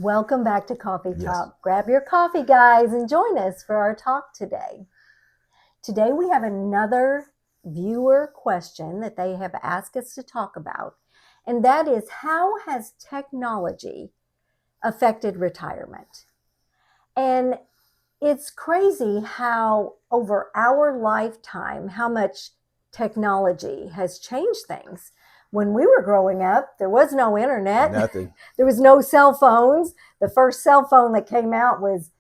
Welcome back to Coffee Yes. Talk. Grab your coffee, guys, and join us for our talk today. Today we have another viewer question that they have asked us to talk about, and that is, how has technology affected retirement? And it's crazy how over our lifetime, how much technology has changed things. When we were growing up, there was no internet. Nothing. There was no cell phones. The first cell phone that came out was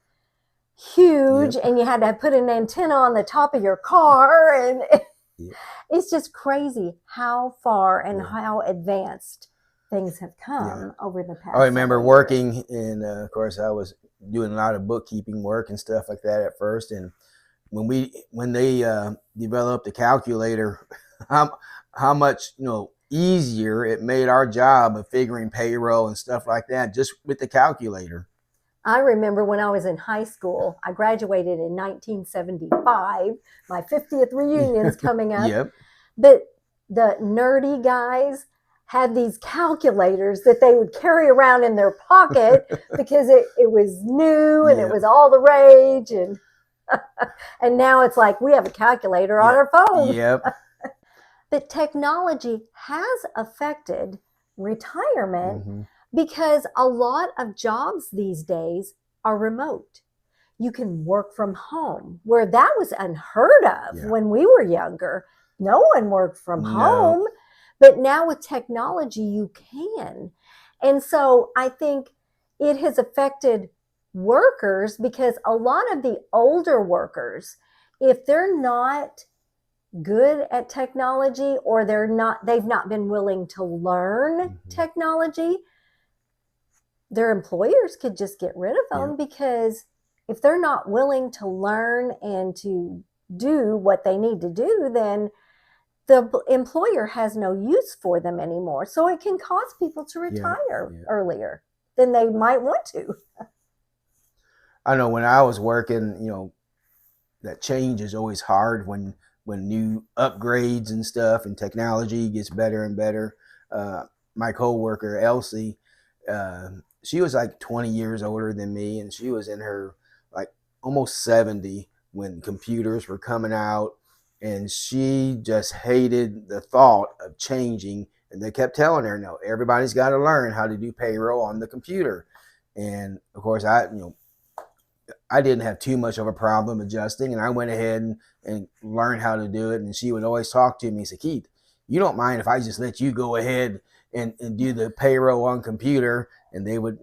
huge, Yep. and you had to put an antenna on the top of your car. And Yep. it's just crazy how far and Yeah. how advanced things have come Yeah. over the past I remember several years. working, and of course, I was doing a lot of bookkeeping work and stuff like that at first. And when they developed the calculator, how much easier it made our job of figuring payroll and stuff like that just with the calculator. I remember when I was in high school, I graduated in 1975. My 50th reunion's coming up. Yep. But the nerdy guys had these calculators that they would carry around in their pocket because it was new and it Yep. was all the rage. And now it's like we have a calculator on Yep. our phone. Yep. But technology has affected retirement Mm-hmm. because a lot of jobs these days are remote. You can work from home, where that was unheard of Yeah. when we were younger. No one worked from No. home, but now with technology, you can. And so I think it has affected workers because a lot of the older workers, if they're not good at technology or they've not been willing to learn Mm-hmm. technology, their employers could just get rid of them Yep. because if they're not willing to learn and to do what they need to do, then the employer has no use for them anymore. So it can cause people to retire Yeah. earlier than they might want to. I know when I was working, that change is always hard when new upgrades and stuff and technology gets better and better. Uh, my coworker Elsie, uh, she was like 20 years older than me, and she was in her like almost 70 when computers were coming out, and she just hated the thought of changing. And they kept telling her, "No, everybody's got to learn how to do payroll on the computer." And of course, I didn't have too much of a problem adjusting, and I went ahead and learned how to do it. And she would always talk to me and say, "Keith, you don't mind if I just let you go ahead and do the payroll on computer?" And they would,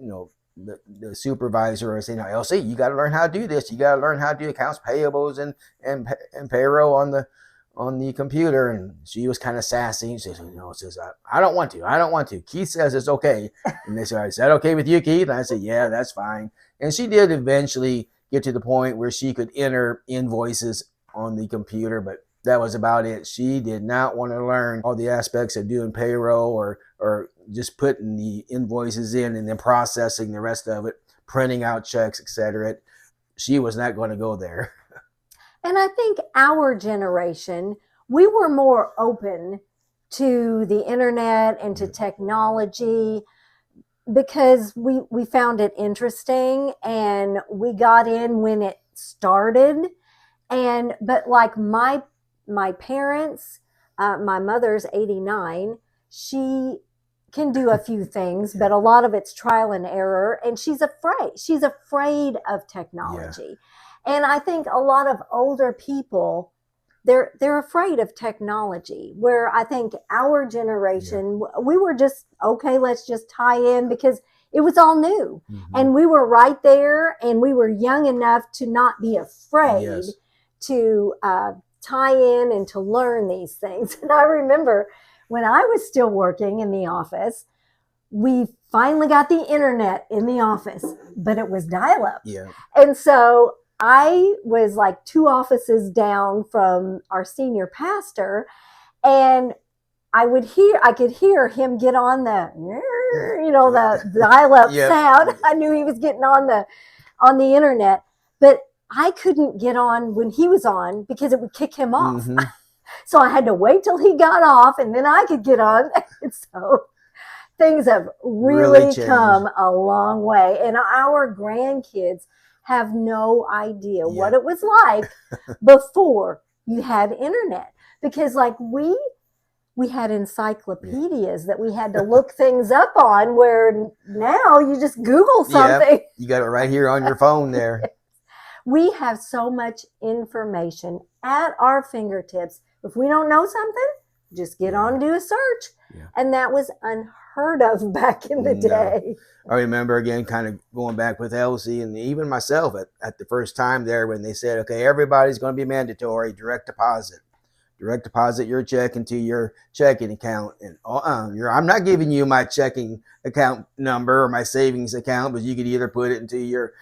the supervisor would say, "No, LC, you got to learn how to do this. You got to learn how to do accounts payables and payroll on the computer." And she was kind of sassy. She says, "I don't want to. I don't want to. Keith says it's okay." And they said, "Is that okay with you, Keith?" And I said, "Yeah, that's fine." And she did eventually get to the point where she could enter invoices on the computer, but that was about it. She did not want to learn all the aspects of doing payroll or just putting the invoices in and then processing the rest of it, printing out checks, etc. She was not going to go there. And I think our generation, we were more open to the internet and to technology because we found it interesting and we got in when it started. And but like my parents, my mother's 89, she can do a few things, but a lot of it's trial and error, and she's afraid of Yeah. technology. And I think a lot of older people, they're afraid of technology, where I think our generation, we were just okay, let's just tie in because it was all new. Mm-hmm. And we were right there, and we were young enough to not be afraid Yes. to tie in and to learn these things. And I remember when I was still working in the office, we finally got the internet in the office, but it was dial up. Yeah. And so I was like 2 offices down from our senior pastor, and I could hear him get on the dial up sound. I knew he was getting on the internet, but I couldn't get on when he was on because it would kick him off. So I had to wait till he got off and then I could get on. So things have Really really changed. come a long way. And our grandkids have no idea what Yep. it was like before you had internet. Because like we had encyclopedias that we had to look things up on, where now you just Google Yep. something. You got it right here on your phone there. We have so much information at our fingertips. If we don't know something, just get on and do a search. Yeah. And that was unheard of back in the day. I remember, again, kind of going back with Elsie and even myself at the first time there, when they said, okay, everybody's going to be mandatory direct deposit your check into your checking account. And I'm not giving you my checking account number or my savings account, but you could either put it into your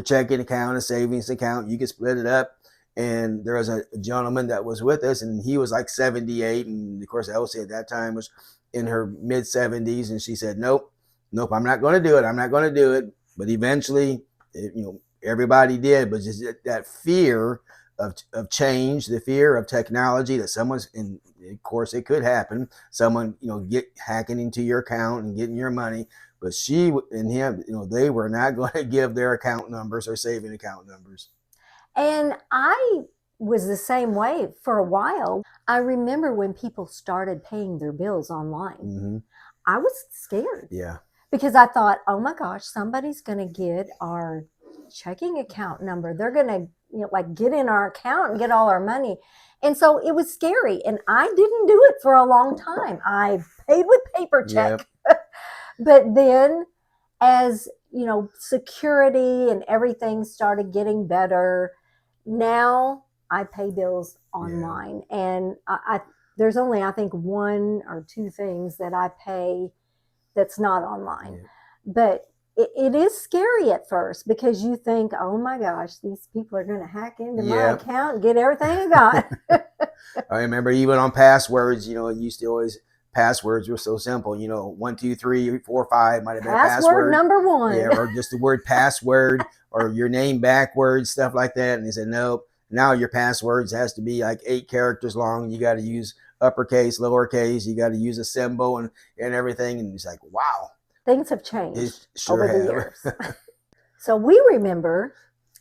checking account, a savings account. You could split it up. And there was a gentleman that was with us, and he was like 78. And of course, Elsie at that time was in her mid 70s. And she said, nope, I'm not going to do it. But eventually, everybody did. But just that fear of change, the fear of technology, that someone's, and of course it could happen, someone, get hacking into your account and getting your money. But she and him, they were not going to give their account numbers or saving account numbers. And I was the same way for a while. I remember when people started paying their bills online. Mm-hmm. I was scared. Yeah. Because I thought, oh my gosh, somebody's going to get our checking account number. They're going to get in our account and get all our money. And so it was scary. And I didn't do it for a long time. I paid with paper check. Yep. But then as, security and everything started getting better, now I pay bills online. Yeah. And there's only, I think, 1 or 2 things that I pay that's not online. Yeah. But it is scary at first, because you think, oh my gosh, these people are going to hack into my account and get everything I got. I remember even on passwords, it used to always, passwords were so simple, 1, 2, 3, 4, 5 might have been password number 1. Yeah, or just the word password or your name backwards, stuff like that. And they said, nope, now your passwords has to be like 8 characters long. You got to use uppercase, lowercase, you got to use a symbol and everything. And it's like, wow. Things have changed over the years. So we remember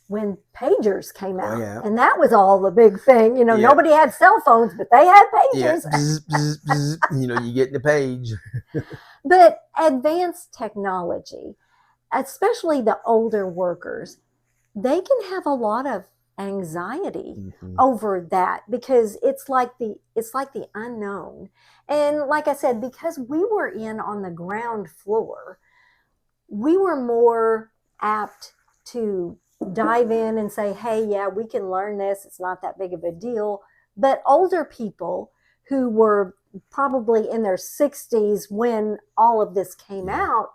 when pagers came out. Oh, yeah. And that was all the big thing. Nobody had cell phones, but they had pagers. Yeah. Bzz, bzz, bzz. You get the page. But advanced technology, especially the older workers, they can have a lot of anxiety over that, because it's like the unknown. And like I said, because we were in on the ground floor, we were more apt to dive in and say, hey, yeah, we can learn this. It's not that big of a deal. But older people who were probably in their 60s when all of this came out,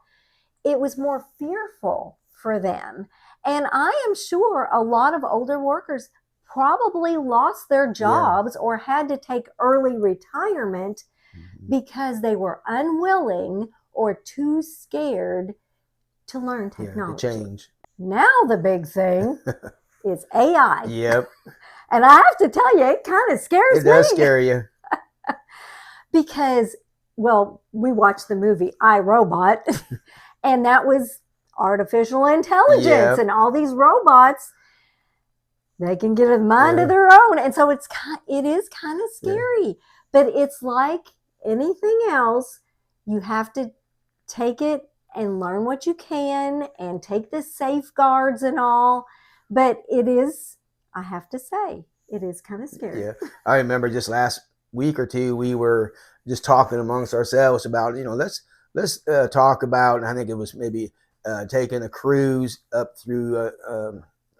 it was more fearful for them. And I am sure a lot of older workers probably lost their jobs or had to take early retirement because they were unwilling or too scared to learn technology. To change. Now the big thing is AI. Yep. And I have to tell you, it kind of scares me. It does scare you. Because, well, we watched the movie I, Robot, and that was artificial intelligence, and all these robots, they can get a mind of their own. And so it is kind of scary, but it's like anything else. You have to take it and learn what you can and take the safeguards and all. But it is, I have to say, it is kind of scary. Yeah. I remember just last week or 2, we were just talking amongst ourselves about, let's talk about, and I think it was maybe taking a cruise up through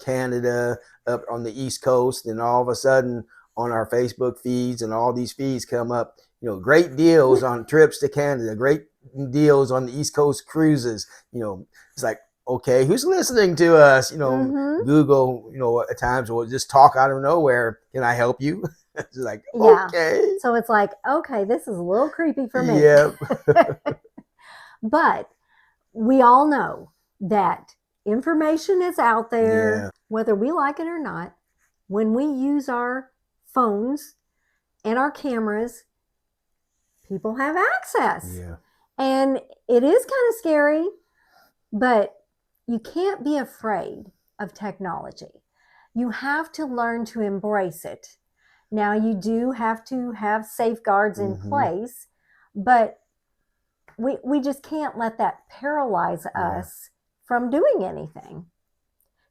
Canada, up on the East Coast, and all of a sudden on our Facebook feeds and all these feeds come up, great deals on trips to Canada, great deals on the East Coast cruises. It's like, okay, who's listening to us? Google, at times will just talk out of nowhere. Can I help you? It's like, okay. So it's like, okay, this is a little creepy for me. Yep. But we all know that information is out there, whether we like it or not. When we use our phones and our cameras, people have access. Yeah. And it is kind of scary, but you can't be afraid of technology. You have to learn to embrace it. Now, you do have to have safeguards in place, but we just can't let that paralyze us from doing anything.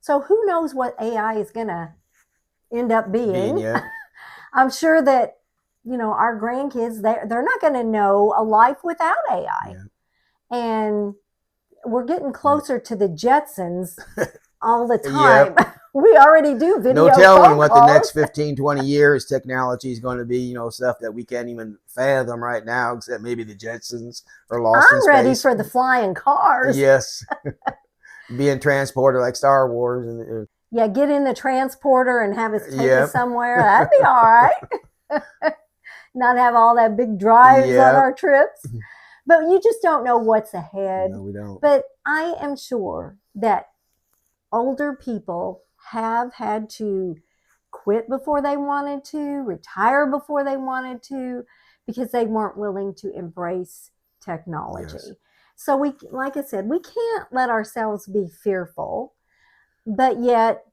So who knows what AI is going to end up being? I'm sure that, you know, our grandkids, they're not going to know a life without AI. And we're getting closer to the Jetsons all the time. We already do video. No telling what the next 15, 20 years technology is going to be, you know, stuff that we can't even fathom right now, except maybe the Jetsons are lost in space. I'm ready for the flying cars. Yes. Being transported like Star Wars. Yeah, get in the transporter and have us take us somewhere. That'd be all right. Not have all that big drives on our trips. But you just don't know what's ahead. No, we don't. But I am sure that older people have had to quit before they wanted to, retire before they wanted to, because they weren't willing to embrace technology. So we, like I said, we can't let ourselves be fearful, but yet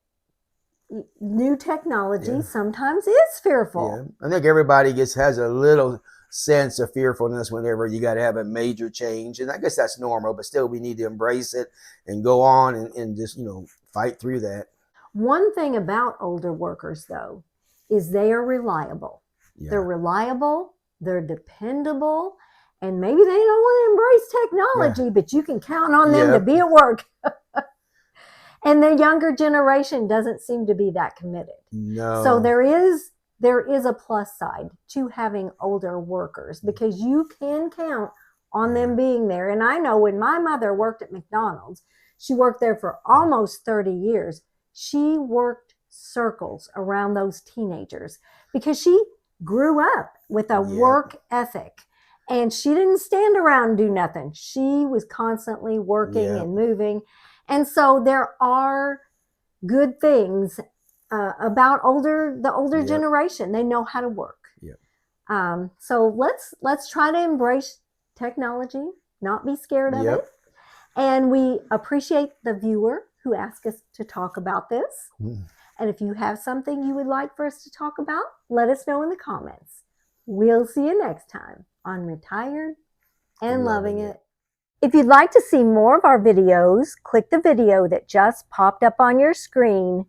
new technology sometimes is fearful. I think everybody has a little sense of fearfulness whenever you got to have a major change, and I guess that's normal, but still we need to embrace it and go on and just, you know, fight through that. One thing about older workers, though, is they are reliable. They're reliable, they're dependable, and maybe they don't want to embrace technology, but you can count on them to be at work. And the younger generation doesn't seem to be that committed. No. So there is a plus side to having older workers, because you can count on them being there. And I know when my mother worked at McDonald's, she worked there for almost 30 years. She worked circles around those teenagers because she grew up with a work ethic, and she didn't stand around and do nothing. She was constantly working and moving. And so there are good things about the older generation. They know how to work. So let's try to embrace technology, not be scared of it. And we appreciate the viewer who asked us to talk about this. And if you have something you would like for us to talk about, let us know in the comments. We'll see you next time on Retired and Loving It. If you'd like to see more of our videos, click the video that just popped up on your screen